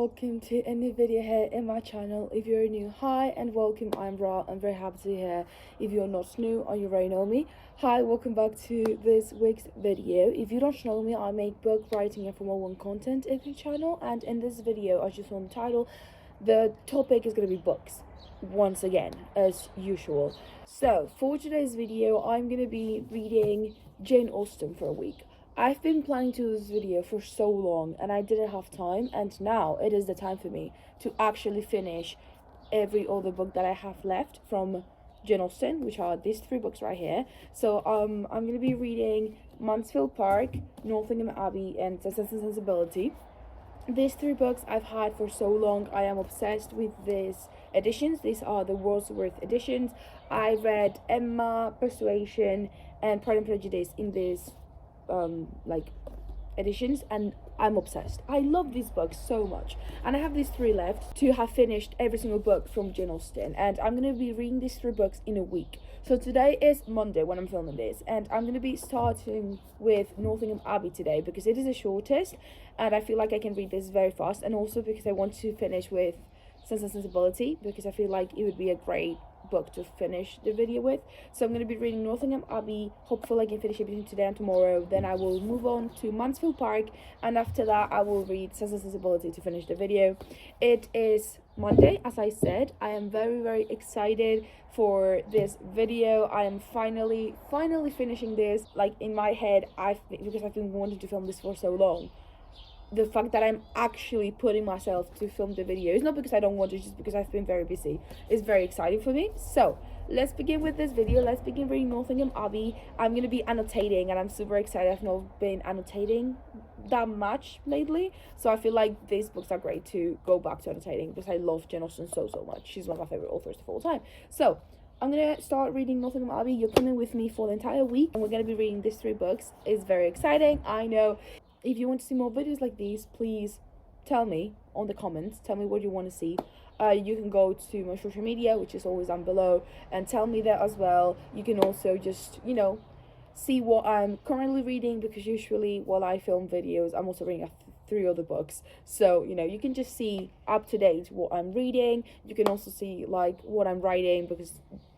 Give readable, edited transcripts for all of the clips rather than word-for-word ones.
welcome to a new video here in my channel. If you're new, hi and welcome. I'm Ra. I'm very happy to be here. If you're not new or you already know me, hi, welcome back to this week's video. If you don't know me, I make book writing and Formula 1 content in the channel, and in this video, as you saw in the title, the topic is going to be books once again, as usual. So for today's video, I'm going to be reading Jane Austen for a week. I've been planning to do this video for so long and I didn't have time, and now it is the time for me to actually finish every other book that I have left from Jane Austen, which are these three books right here. So I'm going to be reading Mansfield Park, Nottingham Abbey, and Sense and Sensibility. These three books I've had for so long. I am obsessed with these editions. These are the Wordsworth editions. I read Emma, Persuasion, and Pride and Prejudice in this editions, and I'm obsessed. I love these books so much, and I have these three left to have finished every single book from Jane Austen, and I'm going to be reading these three books in a week. So today is Monday when I'm filming this, and I'm going to be starting with Nottingham Abbey today because it is the shortest and I feel like I can read this very fast, and also because I want to finish with Sense and Sensibility because I feel like it would be a great book to finish the video with. So I'm going to be reading Nottingham Abbey. Hopefully I can finish it between today and tomorrow. Then I will move on to Mansfield Park, and after that I will read Sense and Sensibility to finish the video. It is Monday, as I said. I am very excited for this video. I am finally finishing this. Like, in my head, because I've been wanting to film this for so long, the fact that I'm actually putting myself to film the video is not because I don't want to, just because I've been very busy. It's very exciting for me. So let's begin with this video. Let's begin reading Nottingham Abbey. I'm going to be annotating, and I'm super excited. I've not been annotating that much lately, so I feel like these books are great to go back to annotating because I love Jane Austen so much. She's one of my favorite authors of all time. So I'm gonna start reading Nottingham Abbey. You're coming with me for the entire week, and we're gonna be reading these three books. It's very exciting, I know. If you want to see more videos like these, please tell me on the comments. Tell me what you want to see. You can go to my social media, which is always down below, and tell me that as well. You can also just, see what I'm currently reading, because usually while I film videos, I'm also reading three other books. So, you can just see up to date what I'm reading. You can also see what I'm writing, because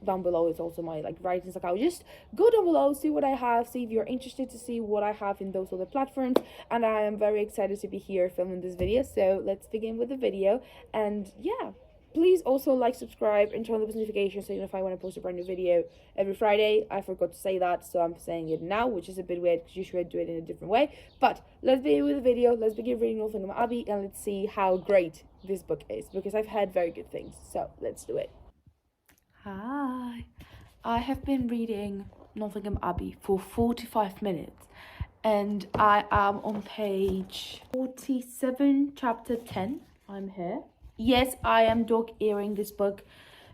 down below is also my writing account. Just go down below, see what I have, see if you're interested to see what I have in those other platforms. And I am very excited to be here filming this video. So let's begin with the video. And yeah, please also subscribe, and turn on the notifications so you know if I want to post a brand new video every Friday. I forgot to say that, so I'm saying it now, which is a bit weird because usually I do it in a different way. But let's begin with the video. Let's begin reading Nottingham Abbey, and let's see how great this book is, because I've heard very good things. So let's do it. Hi. I have been reading Nottingham Abbey for 45 minutes, and I am on page 47, chapter 10. I'm here. Yes, I am dog-earing this book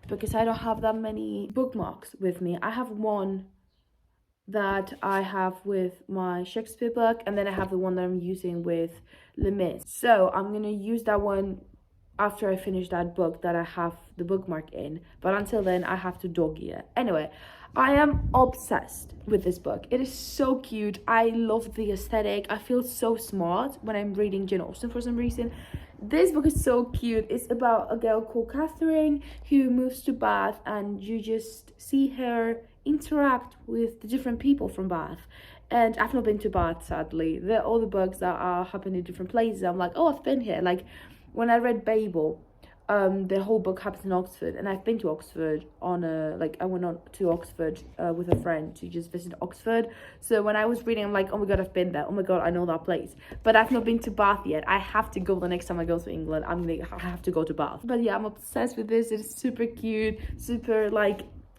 because I don't have that many bookmarks with me. I have one that I have with my Shakespeare book, and then I have the one that I'm using with Les Mis. So I'm going to use that one after I finish that book that I have the bookmark in. But until then, I have to dog-ear. Anyway, I am obsessed with this book. It is so cute. I love the aesthetic. I feel so smart when I'm reading Jane Austen for some reason. This book is so cute. It's about a girl called Catherine who moves to Bath, and you just see her interact with the different people from Bath. And I've not been to Bath, sadly. There are other books that are happening in different places. I'm like, oh, I've been here. When I read Babel, the whole book happens in Oxford, and I've been to Oxford on I went on to Oxford with a friend to just visit Oxford. So when I was reading, I'm like, oh my god, I've been there. Oh my god, I know that place. But I've not been to Bath yet. I have to go the next time I go to England. I have to go to Bath. But yeah, I'm obsessed with this. It's super cute, super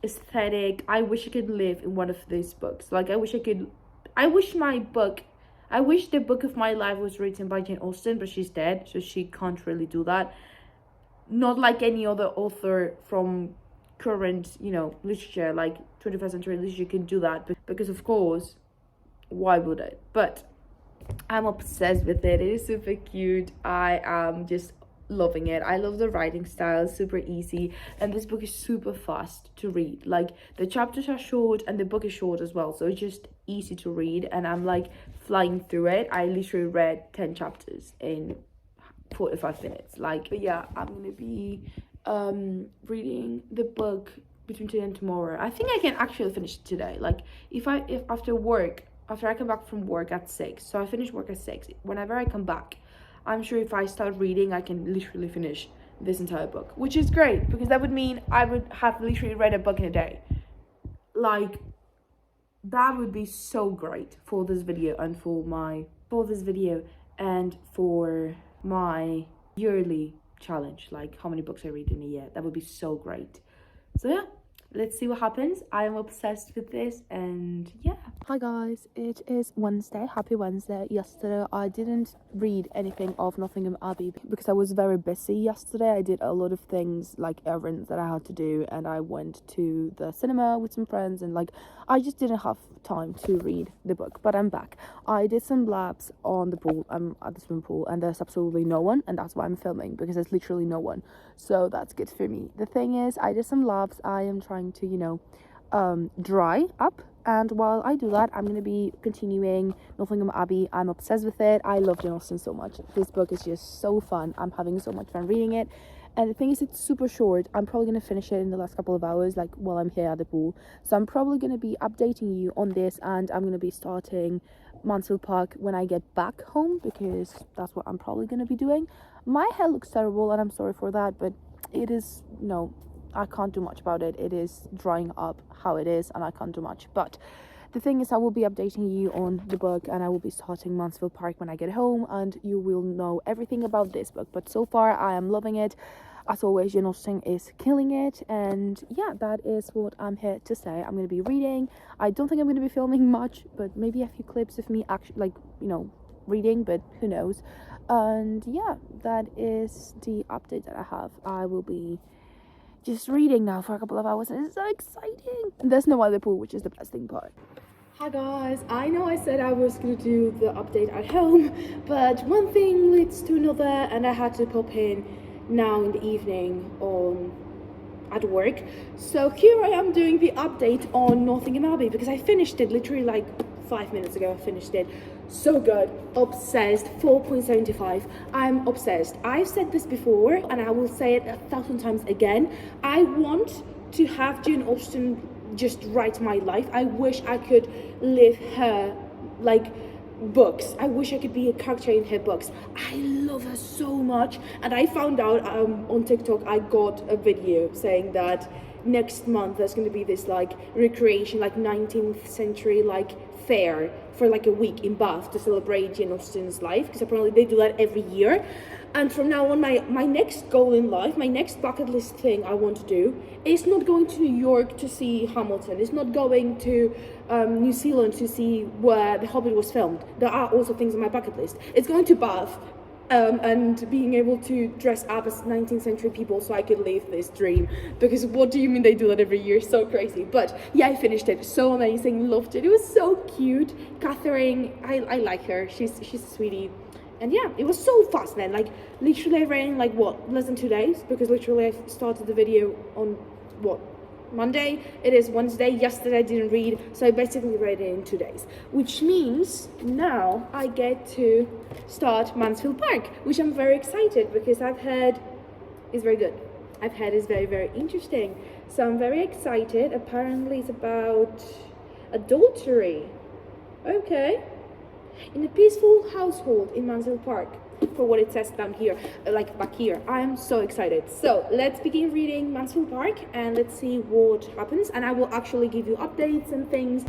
aesthetic. I wish I could live in one of these books. I wish the book of my life was written by Jane Austen, but she's dead, so she can't really do that. Not like any other author from current, literature, 21st century literature can do that, because of course, why would it? But I'm obsessed with it. It is super cute. I am just loving it. I love the writing style, super easy, and this book is super fast to read. The chapters are short and the book is short as well, so it's just easy to read, and I'm flying through it. I literally read 10 chapters in 45 minutes. Like, but yeah, I'm gonna be reading the book between today and tomorrow. I think I can actually finish it today. Like, if after I come back from work at 6, so I finish work at 6, whenever I come back, I'm sure if I start reading, I can literally finish this entire book, which is great, because that would mean I would have literally read a book in a day. Like, that would be so great for this video and for my yearly challenge, like how many books I read in a year. That would be so great. So yeah, let's see what happens. I am obsessed with this, and yeah. Hi guys, it is Wednesday. Happy Wednesday. Yesterday I didn't read anything of Nottingham Abbey because I was very busy yesterday. I did a lot of things, like errands that I had to do, and I went to the cinema with some friends, and like I just didn't have time to read the book. But I'm back. I did some laps on the pool. I'm at the swimming pool and there's absolutely no one, and that's why I'm filming, because there's literally no one. So that's good for me. The thing is, I did some laps. I am trying to, you know, dry up, and while I do that, I'm going to be continuing Nottingham Abbey. I'm obsessed with it. I love Jane Austen so much. This book is just so fun. I'm having so much fun reading it, and the thing is, it's super short. I'm probably going to finish it in the last couple of hours, like while I'm here at the pool. So I'm probably going to be updating you on this, and I'm going to be starting Mansfield Park when I get back home, because that's what I'm probably going to be doing. My hair looks terrible, and I'm sorry for that, but it is, no, I can't do much about it. It is drying up how it is, and I can't do much. But the thing is, I will be updating you on the book, and I will be starting Mansfield Park when I get home, and you will know everything about this book. But so far, I am loving it. As always, Jane Austen is killing it, and yeah, that is what I'm here to say. I'm going to be reading. I don't think I'm going to be filming much, but maybe a few clips of me actually, like, you know, reading, but who knows. And yeah, that is the update that I have. I will be just reading now for a couple of hours, and it's so exciting. And there's no other pool, which is the best thing part. Hi guys, I know I said I was gonna do the update at home, but one thing leads to another, and I had to pop in now in the evening at work. So here I am doing the update on Nottingham Abbey, because I finished it literally like 5 minutes ago. I finished it. So good. Obsessed. 4.75. I'm obsessed. I've said this before, and I will say it 1,000 times again. I want to have Jane Austen just write my life. I wish I could live her, like, books. I wish I could be a character in her books. I love her so much, and I found out on TikTok, I got a video saying that next month there's going to be this like recreation, like 19th century like fair for like a week in Bath to celebrate Jane Austen's life, because apparently they do that every year. And from now on, my next goal in life, my next bucket list thing I want to do is not going to New York to see Hamilton. It's not going to New Zealand to see where The Hobbit was filmed. There are also things on my bucket list. It's going to Bath and being able to dress up as 19th century people so I could live this dream. Because what do you mean they do that every year? So crazy. But yeah, I finished it. So amazing. Loved it. It was so cute. Catherine, I like her. She's a sweetie. And yeah, it was so fast then. Like, literally I ran like, what, less than 2 days? Because literally I started the video on, what, Monday? It is Wednesday. Yesterday I didn't read, so I basically read it in 2 days. Which means now I get to start Mansfield Park, which I'm very excited, because I've heard is very good. I've heard is very, very interesting. So I'm very excited. Apparently it's about adultery. Okay. In a peaceful household in Mansfield Park, for what it says down here, like back here. I am so excited. So let's begin reading Mansfield Park, and let's see what happens, and I will actually give you updates and things.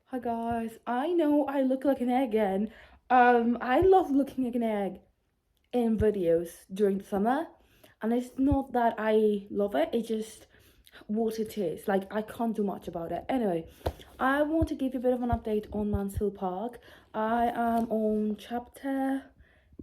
Hi guys, I know I look like an egg again. I love looking like an egg in videos during the summer, and it's not that I love it, it's just what it is. Like, I can't do much about it. Anyway, I want to give you a bit of an update on Mansfield Park. I am on chapter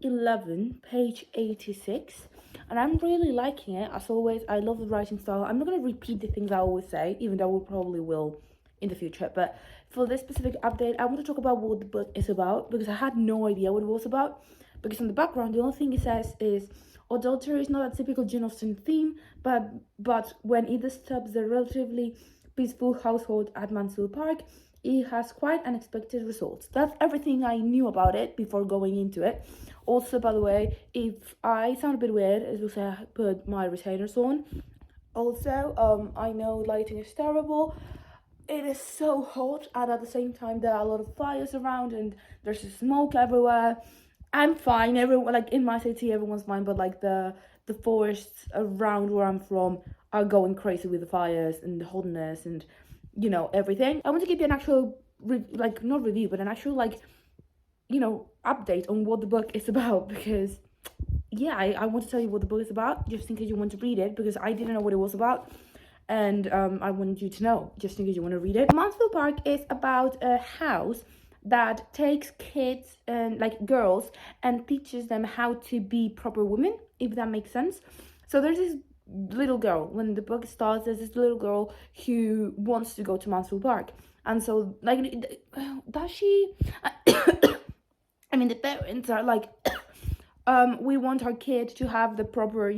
11, page 86, and I'm really liking it. As always, I love the writing style. I'm not going to repeat the things I always say, even though we probably will in the future, but for this specific update, I want to talk about what the book is about, because I had no idea what it was about. Because in the background, the only thing it says is adultery is not a typical Jane Austen theme, but when it disturbs the relatively peaceful household at Mansfield Park, it has quite unexpected results. That's everything I knew about it before going into it. Also, by the way, if I sound a bit weird, as you say, I put my retainers on. Also, I know lighting is terrible. It is so hot, and at the same time there are a lot of fires around and there's smoke everywhere. I'm fine. Everyone, like in my city, everyone's fine, but like the forests around where I'm from are going crazy with the fires and the hotness and everything. I want to give you an actual not review, but an actual update on what the book is about, because yeah, I want to tell you what the book is about, just in case you want to read it, because I didn't know what it was about. And I wanted you to know, just in case you want to read it. Mansfield Park is about a house that takes kids and girls and teaches them how to be proper women, if that makes sense. So there's this little girl, when the book starts, there's this little girl who wants to go to Mansfield Park. And so, does she? I mean, the parents are like, we want our kid to have the proper,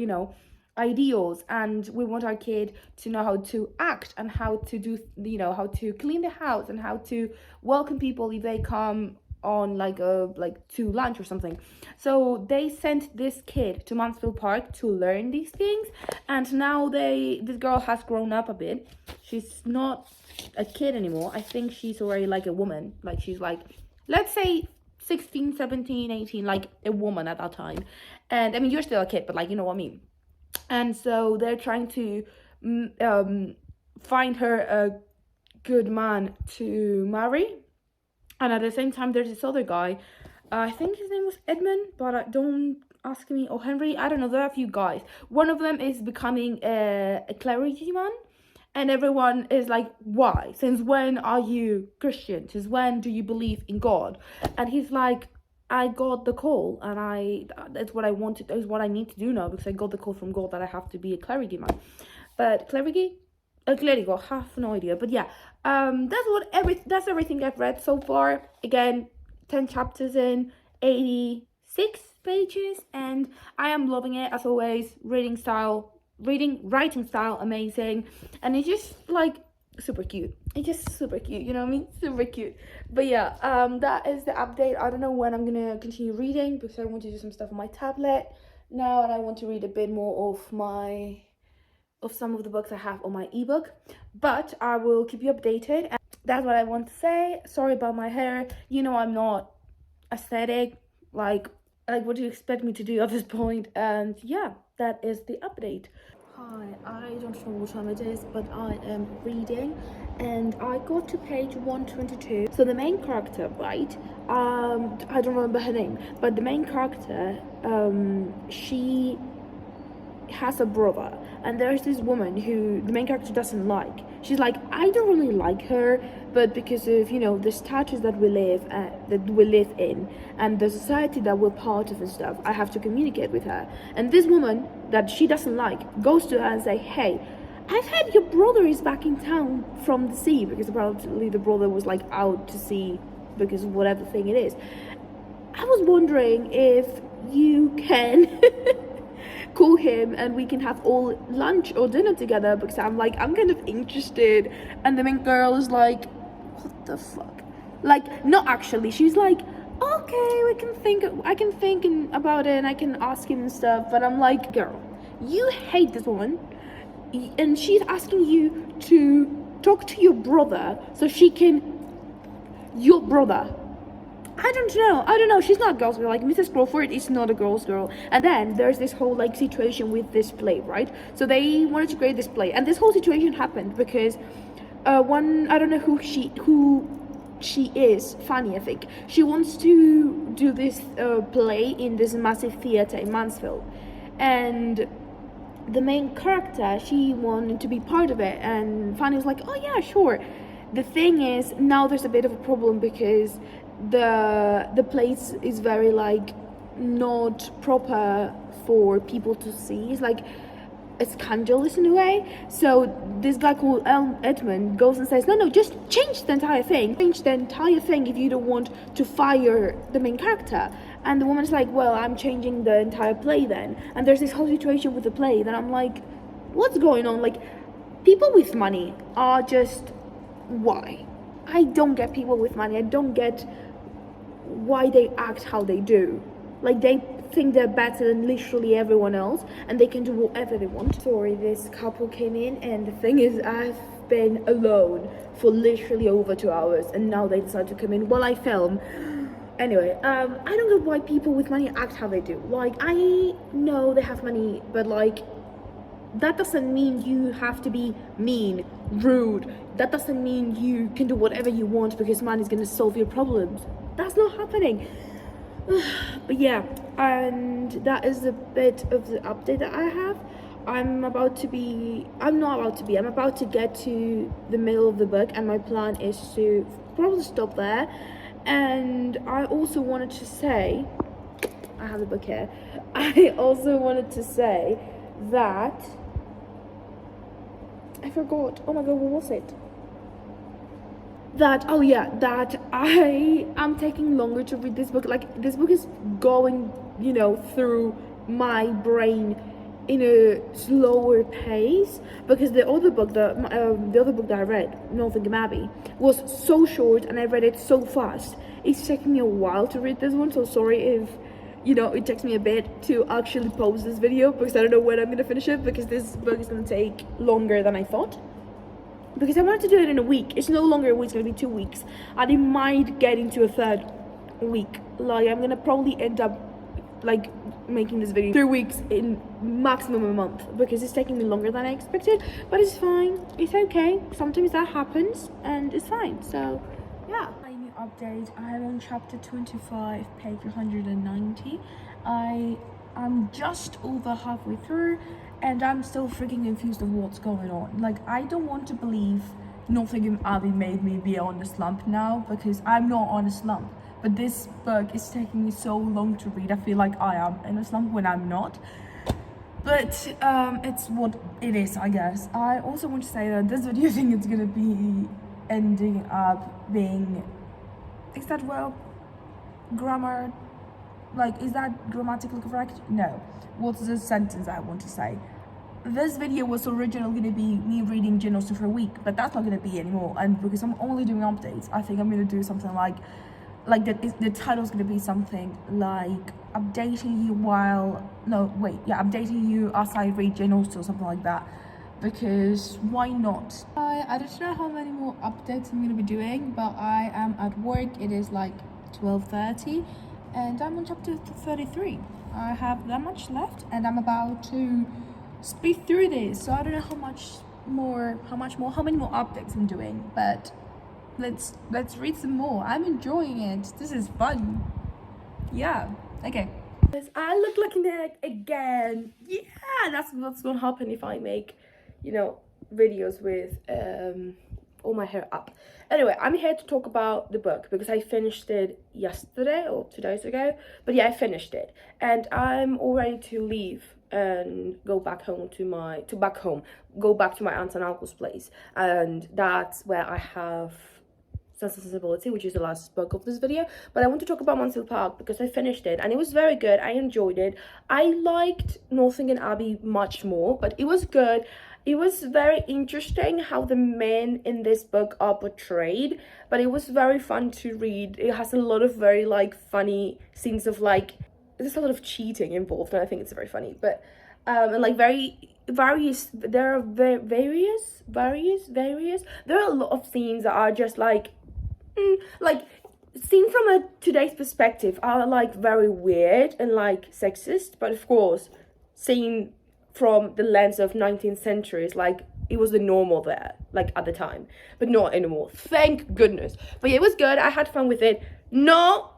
ideals, and we want our kid to know how to act and how to do, how to clean the house and how to welcome people if they come on to lunch or something. So they sent this kid to Mansfield Park to learn these things, and now this girl has grown up a bit. She's not a kid anymore. I think she's already a woman. She's let's say 16, 17, 18, a woman at that time. And I mean, you're still a kid, but you know what I mean. And so they're trying to find her a good man to marry. And at the same time, there's this other guy. I think his name was Edmund, but don't ask me. Or Henry, I don't know. There are a few guys. One of them is becoming a clergyman. And everyone is like, why? Since when are you Christian? Since when do you believe in God? And he's like, I got the call, and that's what I wanted. That's what I need to do now, because I got the call from God that I have to be a clergyman. But a clerigo, have no idea. But yeah, that's everything I've read so far. Again, 10 chapters in, 86 pages, and I am loving it as always. Writing style, amazing, and it's just super cute. It's just super cute, you know what I mean? Super cute. But yeah, that is the update. I don't know when I'm gonna continue reading, because I want to do some stuff on my tablet now, and I want to read a bit more of some of the books I have on my ebook. But I will keep you updated, and that's what I want to say. Sorry about my hair. I'm not aesthetic. What do you expect me to do at this point? And yeah, that is the update. Hi, I don't know what time it is, but I am reading, and I got to page 122. So the main character, right? I don't remember her name, but the main character, she has a brother, and there's this woman who the main character doesn't like. She's like, I don't really like her, but because of the status that we live in and the society that we're part of and stuff, I have to communicate with her. And this woman that she doesn't like goes to her and say, hey, I've heard your brother is back in town from the sea, because apparently the brother was out to sea because of whatever thing it is. I was wondering if you can call him and we can have all lunch or dinner together, because I'm kind of interested. And the main girl is like, what the fuck? Not actually. She's like, okay, I can think about it, and I can ask him and stuff. But I'm like, girl, you hate this woman, and she's asking you to talk to your brother so she can, your brother. I don't know. She's not a girl's girl. Mrs. Crawford is not a girl's girl. And then there's this whole situation with this play, right? So they wanted to create this play, and this whole situation happened because I don't know who she is, Fanny, I think. She wants to do this play in this massive theater in Mansfield, and the main character, she wanted to be part of it, and Fanny was like, oh yeah, sure. The thing is, now there's a bit of a problem, because the place is very not proper for people to see. It's scandalous in a way. So this guy called Edmund goes and says, no, just change the entire thing if you don't want to fire the main character. And the woman's like, well, I'm changing the entire play then. And there's this whole situation with the play. Then I'm like, what's going on? People with money are just, why? I don't get people with money. I don't get why they act how they do. Like, they think they're better than literally everyone else and they can do whatever they want. Sorry, this couple came in, and the thing is, I've been alone for literally over 2 hours, and now they decide to come in while I film. Anyway, I don't know why people with money act how they do. Like, I know they have money, but like, that doesn't mean you have to be mean, rude. That doesn't mean you can do whatever you want because money is going to solve your problems. That's not happening. But yeah, and that is a bit of the update that I have. I'm about to get to the middle of the book, and my plan is to probably stop there. And I also wanted to say, I have the book here. I also wanted to say that I forgot. Oh my god, what was it? That I am taking longer to read this book. Like, this book is going, you know, through my brain in a slower pace, because the other book that I read, Northanger Abbey, was so short and I read it so fast. It's taking me a while to read this one, so sorry if, you know, it takes me a bit to actually post this video, because I don't know when I'm gonna finish it, because this book is gonna take longer than I thought. Because I wanted to do it in a week. It's no longer a week, it's gonna be 2 weeks, and it might get into a third week. Like, I'm gonna probably end up like making this video 3 weeks in maximum a month, because it's taking me longer than I expected, but it's fine, it's okay. Sometimes that happens and it's fine. So yeah, my new update, I am on chapter 25, page 190. I'm just over halfway through, and I'm still freaking confused of what's going on. Like, I don't want to believe Northanger Abbey made me be on a slump now, because I'm not on a slump. But this book is taking me so long to read. I feel like I am in a slump when I'm not. But it's what it is, I guess. I also want to say that this video, I think it's gonna be ending up being, is that well grammar? Like, is that grammatically correct? No. What's the sentence I want to say? This video was originally going to be me reading Jane Austen for a week, but that's not going to be anymore. And because I'm only doing updates, I think I'm going to do something like the title's going to be something like updating you as I read Jane Austen or something like that. Because why not? I don't know how many more updates I'm going to be doing, but I am at work. It is like 12:30 and I'm on chapter 33. I have that much left and I'm about to speed through this, so I don't know how many more updates I'm doing, but let's read some more. I'm enjoying it. This is fun. Yeah, okay. I look like an egg again. Yeah, that's what's gonna happen if I make, you know, videos with all my hair up. Anyway, I'm here to talk about the book because I finished it yesterday or 2 days ago. But yeah, I finished it and I'm all ready to leave and go back to my aunt and uncle's place, and that's where I have Sense and Sensibility, which is the last book of this video. But I want to talk about Mansfield Park because I finished it and it was very good. I enjoyed it. I liked Northanger Abbey much more, but it was good. It was very interesting how the men in this book are portrayed, but it was very fun to read. It has a lot of very like funny scenes of like, there's a lot of cheating involved, and I think it's very funny. But and like various. There are various. There are a lot of scenes that are just like seen from today's perspective are like very weird and like sexist, but of course seen from the lens of 19th century is like it was the normal there, like at the time, but not anymore, thank goodness. But yeah, it was good. I had fun with it. No,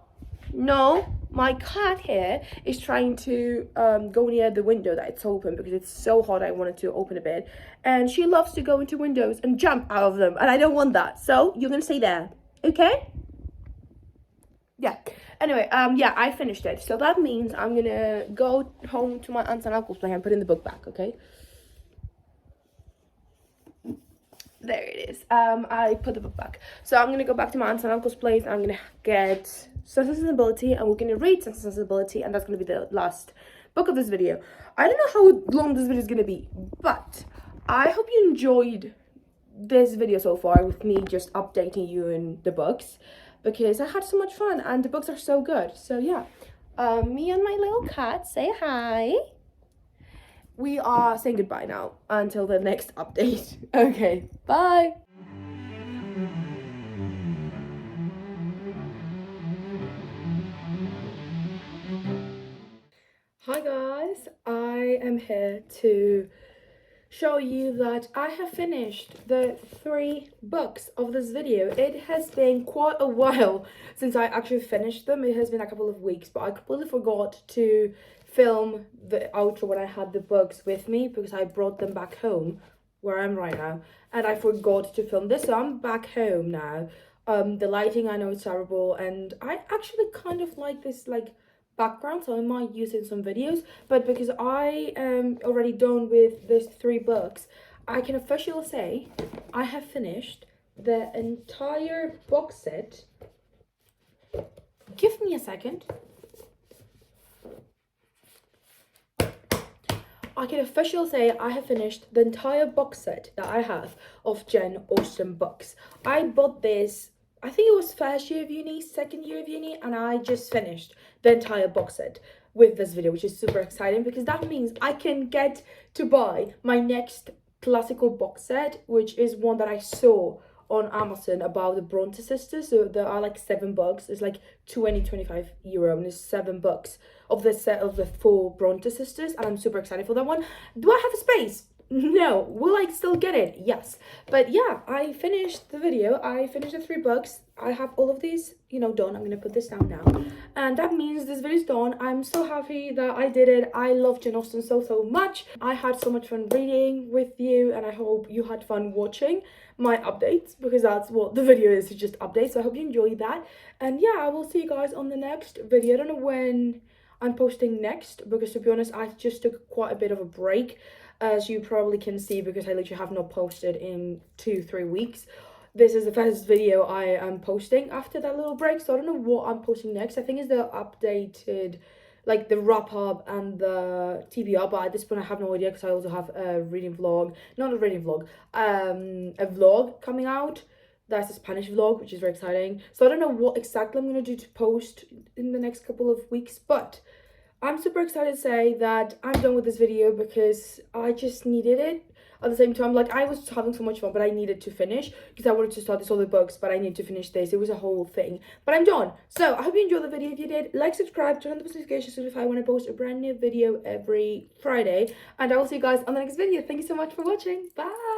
my cat here is trying to go near the window that it's open because it's so hot. I wanted to open a bit, and she loves to go into windows and jump out of them, and I don't want that, so you're gonna stay there, okay? Yeah, anyway, yeah, I finished it, so that means I'm gonna go home to my aunt and uncle's place and put in the book back, okay? There it is. I put the book back, so I'm gonna go back to my aunt and uncle's place. I'm gonna get Sense and Sensibility, and we're gonna read Sense and Sensibility, and that's gonna be the last book of this video. I don't know how long this video is gonna be, but I hope you enjoyed this video so far with me just updating you in the books, because I had so much fun and the books are so good. So yeah, me and my little cat say hi. We are saying goodbye now until the next update. Okay, bye. Hi guys, I am here to show you that I have finished the 3 books of this video. It has been quite a while since I actually finished them. It has been a couple of weeks, but I completely forgot to film the outro when I had the books with me because I brought them back home where I am right now, and I forgot to film this. So I'm back home now. The lighting, I know it's terrible, and I actually kind of like this background, so I might use it in some videos, but because I am already done with these 3 books, I can officially say I have finished the entire box set. Give me a second. I can officially say I have finished the entire box set that I have of Jane Austen books. I bought this, I think it was first year of uni, second year of uni, and I just finished the entire box set with this video, which is super exciting because that means I can get to buy my next classical box set, which is one that I saw on Amazon about the Bronte sisters. So there are like 7 books. It's like 25 euro, and it's 7 books of the set of the 4 Bronte sisters, and I'm super excited for that one. Do I have a space? No. Will I still get it? Yes. But yeah, I finished the video. I finished the 3 books. I have all of these, done. I'm gonna put this down now, and that means this video is done. I'm so happy that I did it. I love Jane Austen so much. I had so much fun reading with you, and I hope you had fun watching my updates, because that's what the video is just updates. So I hope you enjoyed that, and yeah, I will see you guys on the next video. I don't know when I'm posting next, because to be honest, I just took quite a bit of a break, as you probably can see, because I literally have not posted in 2-3 weeks. This is the first video I am posting after that little break, so I don't know what I'm posting next. I think it's the updated, like the wrap up and the TBR, but at this point I have no idea, because I also have a reading vlog, not a reading vlog, a vlog coming out. That's a Spanish vlog, which is very exciting. So I don't know what exactly I'm going to do to post in the next couple of weeks, but I'm super excited to say that I'm done with this video because I just needed it. At the same time, I was having so much fun, but I needed to finish because I wanted to start these other books, but I need to finish this. It was a whole thing, but I'm done. So I hope you enjoyed the video. If you did, like, subscribe, turn on the notifications so if I want to post a brand new video every Friday, and I will see you guys on the next video. Thank you so much for watching. Bye.